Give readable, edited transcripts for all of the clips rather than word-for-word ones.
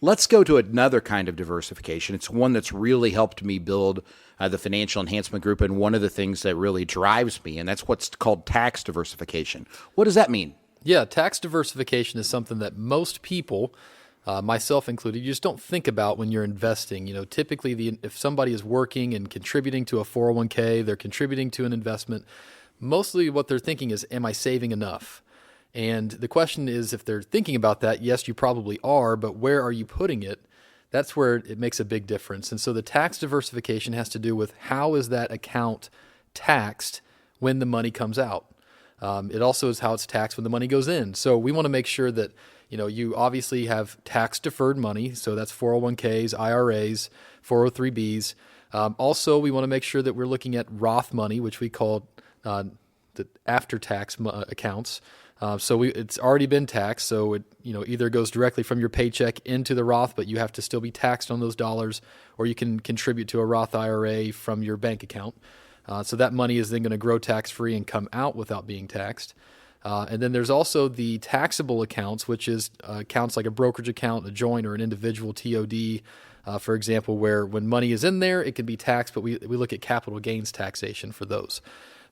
Let's go to another kind of diversification. It's one that's really helped me build the Financial Enhancement Group, and one of the things that really drives me, and that's what's called tax diversification. What does that mean? Yeah, tax diversification is something that most people, myself included, you just don't think about when you're investing. Typically, if somebody is working and contributing to a 401k, they're contributing to an investment. Mostly what they're thinking is, am I saving enough? And the question is, if they're thinking about that, yes, you probably are, but where are you putting it? That's where it makes a big difference. And so the tax diversification has to do with how is that account taxed when the money comes out. It also is how it's taxed when the money goes in. So we want to make sure that you obviously have tax deferred money. So that's 401ks, IRAs, 403bs. Also, we want to make sure that we're looking at Roth money, which we call the after-tax accounts. So it's already been taxed, so it either goes directly from your paycheck into the Roth, but you have to still be taxed on those dollars, or you can contribute to a Roth IRA from your bank account. So that money is then going to grow tax-free and come out without being taxed. And then there's also the taxable accounts, which is accounts like a brokerage account, a joint, or an individual TOD, for example, where when money is in there, it can be taxed, but we look at capital gains taxation for those.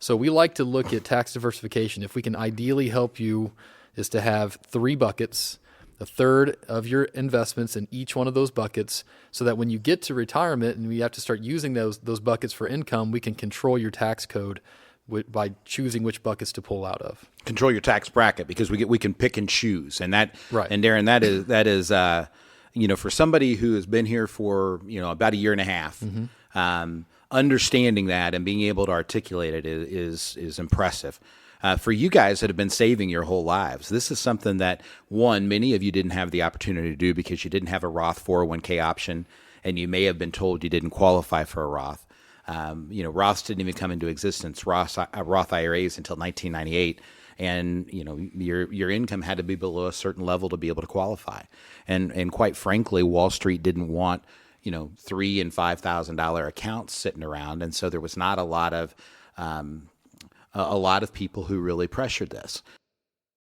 So we like to look at tax diversification. If we can ideally help you, is to have 3 buckets, a third of your investments in each one of those buckets, so that when you get to retirement and we have to start using those buckets for income, we can control your tax code by choosing which buckets to pull out of. Control your tax bracket, because we can pick and choose, and that right. And Darren, that is for somebody who has been here for about a year and a half. Mm-hmm. Understanding that and being able to articulate it is impressive. For you guys that have been saving your whole lives, this is something that, many of you didn't have the opportunity to do because you didn't have a Roth 401k option, and you may have been told you didn't qualify for a Roth. Roths didn't even come into existence, Roth IRAs, until 1998. And your income had to be below a certain level to be able to qualify. And quite frankly, Wall Street didn't want $3,000 and $5,000 accounts sitting around, and so there was not a lot of people who really pressured this.